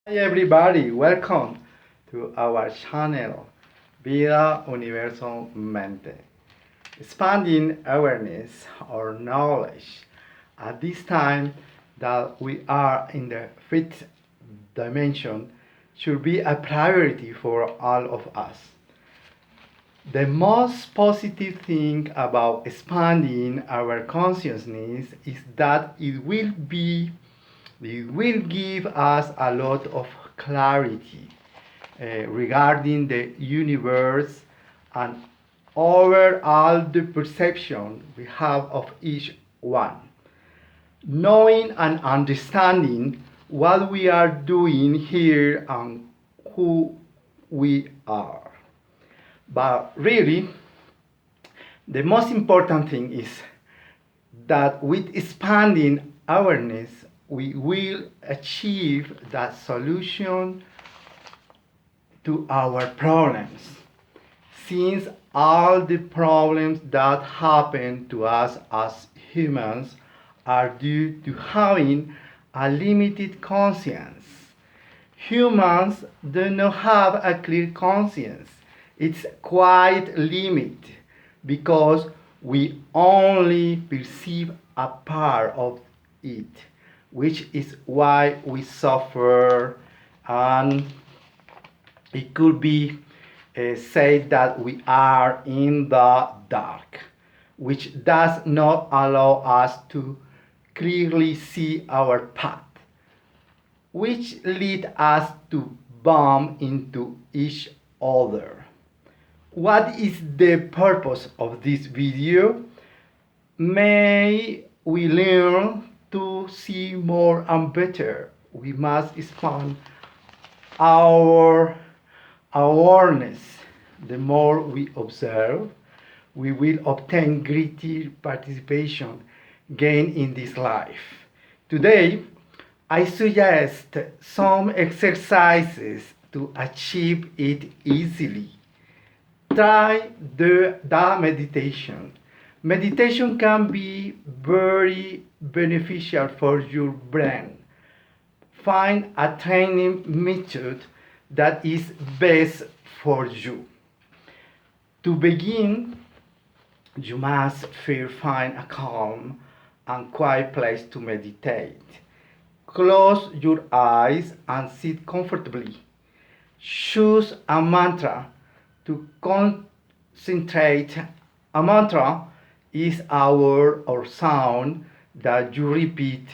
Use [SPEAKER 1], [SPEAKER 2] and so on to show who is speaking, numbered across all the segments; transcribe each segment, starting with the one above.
[SPEAKER 1] Hi everybody, welcome to our channel Vida Universo Mente. Expanding awareness or knowledge at this time that we are in the fifth dimension should be a priority for all of us. The most positive thing about expanding our consciousness is that it will give us a lot of clarity regarding the universe and overall the perception we have of each one. Knowing and understanding what we are doing here and who we are. But really, the most important thing is that with expanding awareness, we will achieve that solution to our problems. Since all the problems that happen to us as humans are due to having a limited conscience. Humans do not have a clear conscience. It's quite limited because we only perceive a part of it, which is why we suffer, and it could be said that we are in the dark, which does not allow us to clearly see our path, which lead us to bump into each other. What is the purpose of this video? May we learn to see more and better. We must expand our awareness. The more we observe, we will obtain greater participation gain in this life. Today, I suggest some exercises to achieve it easily. Try the meditation. Meditation can be very beneficial for your brain. Find a training method that is best for you. To begin, you must first find a calm and quiet place to meditate. Close your eyes and sit comfortably. Choose a mantra to concentrate. A mantra is a word or sound that you repeat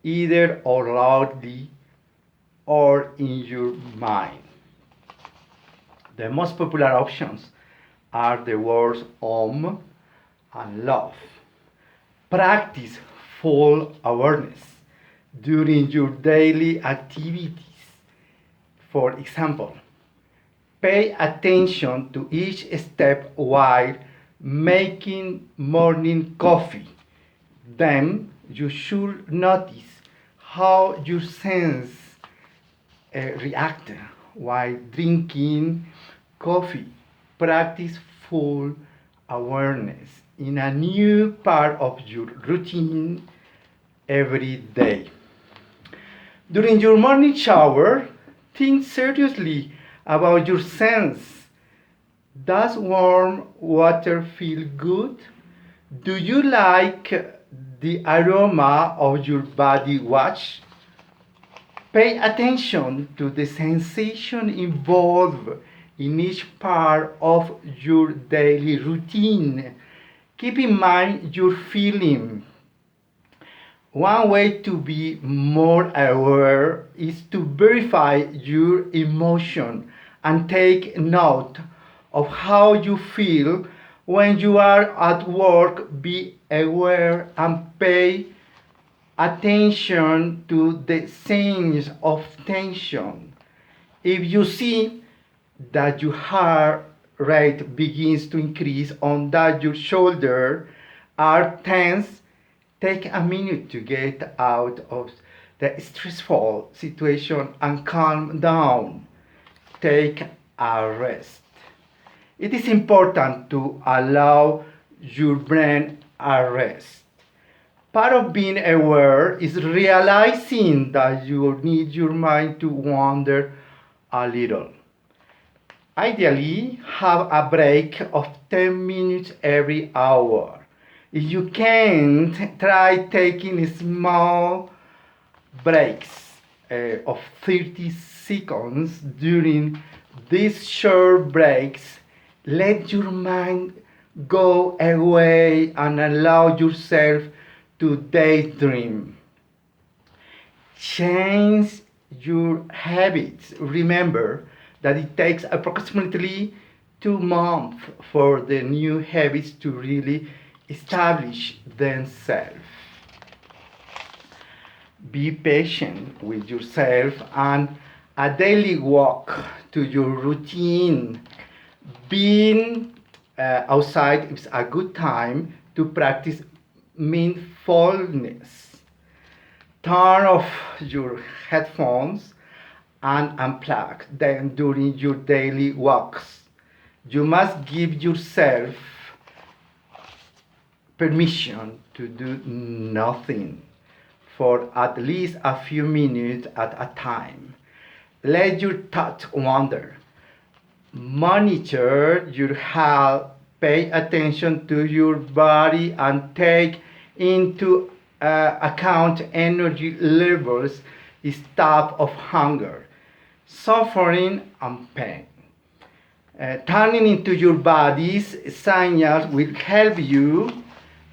[SPEAKER 1] either or loudly or in your mind. The most popular options are the words Om and Love. Practice full awareness during your daily activities. For example, pay attention to each step while making morning coffee. Then you should notice how your sense react while drinking coffee. Practice full awareness in a new part of your routine every day. During your morning shower, think seriously about your sense. Does warm water feel good? Do you like the aroma of your body wash? Pay attention to the sensation involved in each part of your daily routine. Keep in mind your feeling. One way to be more aware is to verify your emotion and take note of how you feel when you are at work. Be aware and pay attention to the signs of tension. If you see that your heart rate begins to increase or that your shoulders are tense, take a minute to get out of the stressful situation and calm down. Take a rest. It is important to allow your brain a rest. Part of being aware is realizing that you need your mind to wander a little. Ideally, have a break of 10 minutes every hour. If you can't, try taking small breaks of 30 seconds during these short breaks. Let your mind go away and allow yourself to daydream. Change your habits. Remember that it takes approximately 2 months for the new habits to really establish themselves. Be patient with yourself, and a daily walk to your routine. Being outside is a good time to practice mindfulness. Turn off your headphones and unplug them during your daily walks. You must give yourself permission to do nothing for at least a few minutes at a time. Let your thoughts wander. Monitor your health, pay attention to your body, and take into account energy levels, state of hunger, suffering, and pain. Turning into your body's signals will help you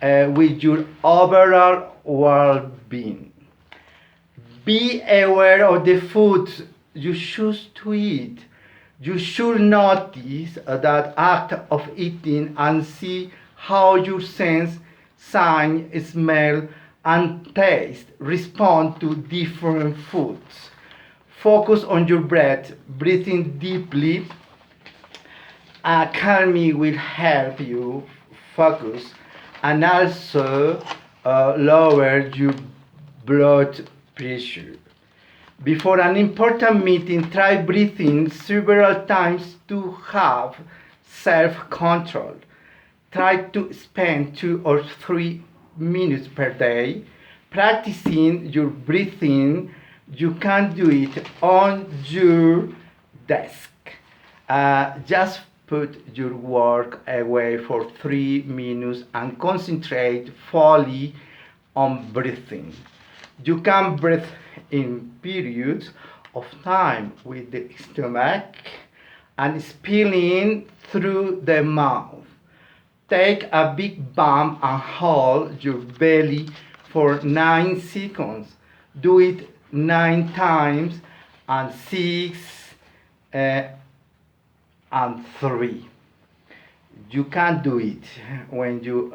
[SPEAKER 1] with your overall well-being. Be aware of the foods you choose to eat. You should notice that act of eating and see how your sense, sight, smell, and taste respond to different foods. Focus on your breath. Breathing deeply calming will help you focus and also lower your blood pressure. Before an important meeting, try breathing several times to have self-control. Try to spend 2 or 3 minutes per day practicing your breathing. You can do it on your desk. Just put your work away for 3 minutes and concentrate fully on breathing. You can breathe in periods of time with the stomach and spilling through the mouth. Take a big bump and hold your belly for 9 seconds. Do it 9 times and 6 and 3. You can do it when you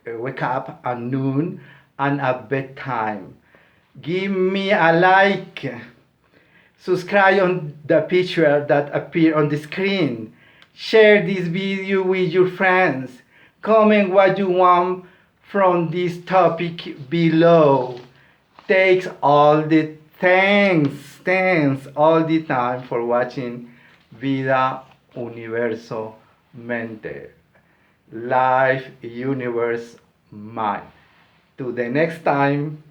[SPEAKER 1] wake up at noon and at bedtime. Give me a like. Subscribe on the picture that appear on the screen. Share this video with your friends. Comment what you want from this topic below. Thanks all the time for watching Vida Universo Mente. Life, universe, mind. To the next time.